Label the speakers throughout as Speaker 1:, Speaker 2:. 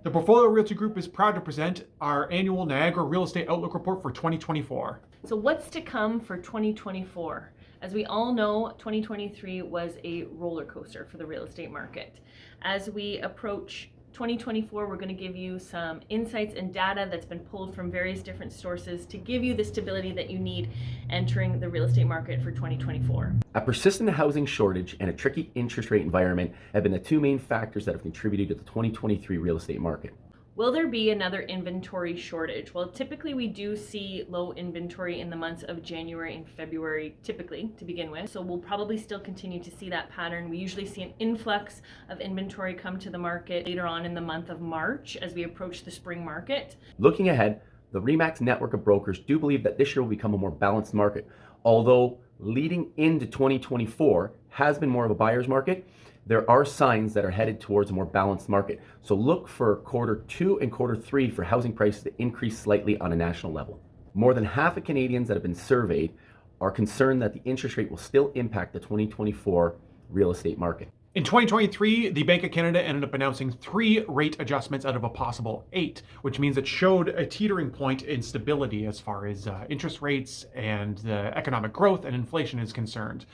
Speaker 1: The Portfolio Realty Group is proud to present our annual Niagara Real Estate Outlook Report for 2024.
Speaker 2: So what's to come for 2024? As we all know, 2023 was a roller coaster for the real estate market. As we approach 2024, we're going to give you some insights and data that's been pulled from various different sources to give you the stability that you need entering the real estate market for 2024.
Speaker 3: A persistent housing shortage and a tricky interest rate environment have been the two main factors that have contributed to the 2023 real estate market.
Speaker 2: Will there be another inventory shortage? Well, typically we do see low inventory in the months of January and February, typically to begin with. So we'll probably still continue to see that pattern. We usually see an influx of inventory come to the market later on in the month of March as we approach the spring market.
Speaker 3: Looking ahead, the Remax network of brokers do believe that this year will become a more balanced market. Although leading into 2024 has been more of a buyer's market, there are signs that are headed towards a more balanced market. So look for Q2 and Q3 for housing prices to increase slightly on a national level. More than half of Canadians that have been surveyed are concerned that the interest rate will still impact the 2024 real estate market.
Speaker 1: In 2023, the Bank of Canada ended up announcing 3 rate adjustments out of a possible 8, which means it showed a teetering point in stability as far as interest rates and the economic growth and inflation is concerned.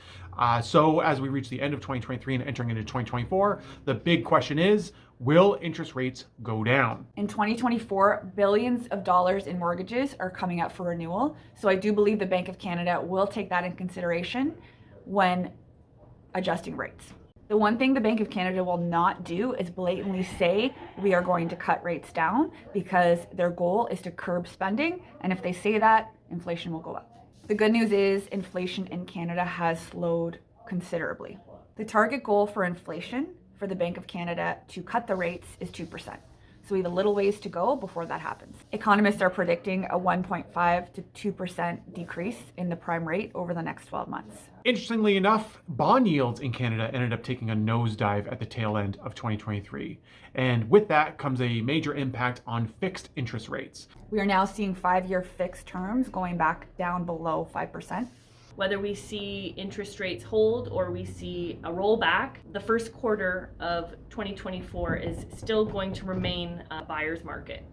Speaker 1: So as we reach the end of 2023 and entering into 2024, the big question is, will interest rates go down?
Speaker 4: In 2024, billions of dollars in mortgages are coming up for renewal. So I do believe the Bank of Canada will take that in consideration when adjusting rates. The one thing the Bank of Canada will not do is blatantly say we are going to cut rates down, because their goal is to curb spending. And if they say that, inflation will go up. The good news is inflation in Canada has slowed considerably. The target goal for inflation for the Bank of Canada to cut the rates is 2%. So we have a little ways to go before that happens. Economists are predicting a 1.5 to 2% decrease in the prime rate over the next 12 months.
Speaker 1: Interestingly enough, bond yields in Canada ended up taking a nosedive at the tail end of 2023. And with that comes a major impact on fixed interest rates.
Speaker 4: We are now seeing 5-year fixed terms going back down below 5%.
Speaker 2: Whether we see interest rates hold or we see a rollback, the first quarter of 2024 is still going to remain a buyer's market.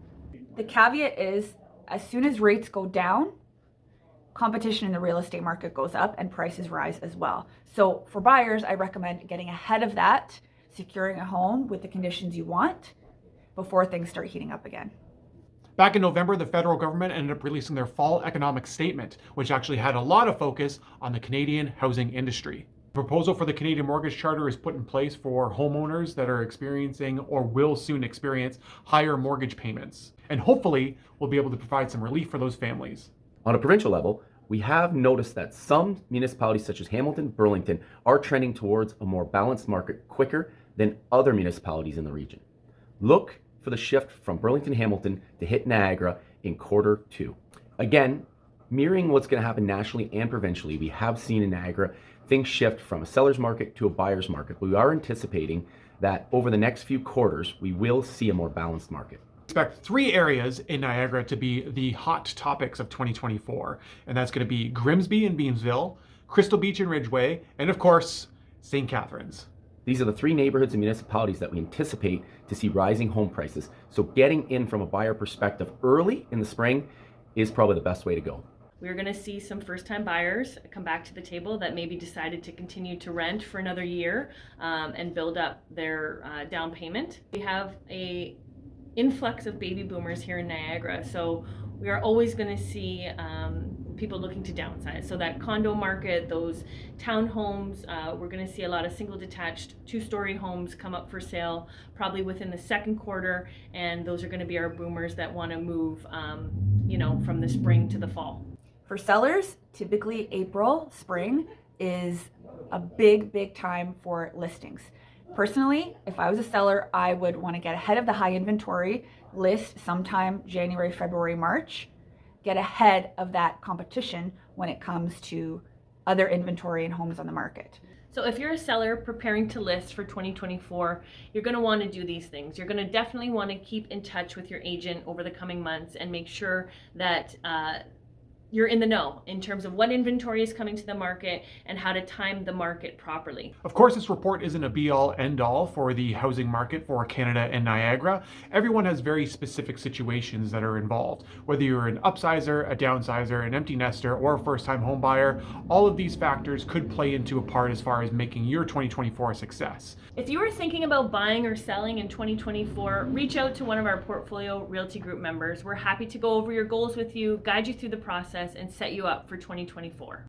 Speaker 4: The caveat is, as soon as rates go down, competition in the real estate market goes up and prices rise as well. So for buyers, I recommend getting ahead of that, securing a home with the conditions you want before things start heating up again.
Speaker 1: Back in November, the federal government ended up releasing their fall economic statement, which actually had a lot of focus on the Canadian housing industry. The proposal for the Canadian Mortgage Charter is put in place for homeowners that are experiencing or will soon experience higher mortgage payments. And hopefully, we'll be able to provide some relief for those families.
Speaker 3: On a provincial level, we have noticed that some municipalities such as Hamilton, Burlington are trending towards a more balanced market quicker than other municipalities in the region. Look for the shift from Burlington, Hamilton to hit Niagara in Q2. Again, mirroring what's going to happen nationally and provincially, we have seen in Niagara things shift from a seller's market to a buyer's market. But we are anticipating that over the next few quarters, we will see a more balanced market.
Speaker 1: Expect 3 areas in Niagara to be the hot topics of 2024, and that's going to be Grimsby and Beamsville, Crystal Beach and Ridgeway, and of course, St. Catharines.
Speaker 3: These are the 3 neighborhoods and municipalities that we anticipate to see rising home prices. So getting in from a buyer perspective early in the spring is probably the best way to go.
Speaker 2: We're going to see some first-time buyers come back to the table that maybe decided to continue to rent for another year and build up their down payment. We have a influx of baby boomers here in Niagara, so we are always going to see people looking to downsize. So that condo market, those townhomes, we're going to see a lot of single detached 2-story homes come up for sale probably within the second quarter, and those are going to be our boomers that want to move from the spring to the fall.
Speaker 4: For sellers, typically April, spring is a big time for listings. Personally, if I was a seller, I would want to get ahead of the high inventory, list sometime January, February, March, get ahead of that competition when it comes to other inventory and homes on the market.
Speaker 2: So if you're a seller preparing to list for 2024, you're going to want to do these things. You're going to definitely want to keep in touch with your agent over the coming months and make sure that you're in the know in terms of what inventory is coming to the market and how to time the market properly.
Speaker 1: Of course, this report isn't a be-all, end-all for the housing market for Canada and Niagara. Everyone has very specific situations that are involved. Whether you're an upsizer, a downsizer, an empty nester, or a first-time home buyer, all of these factors could play into a part as far as making your 2024 a success.
Speaker 2: If you are thinking about buying or selling in 2024, reach out to one of our Portfolio Realty Group members. We're happy to go over your goals with you, guide you through the process, and set you up for 2024.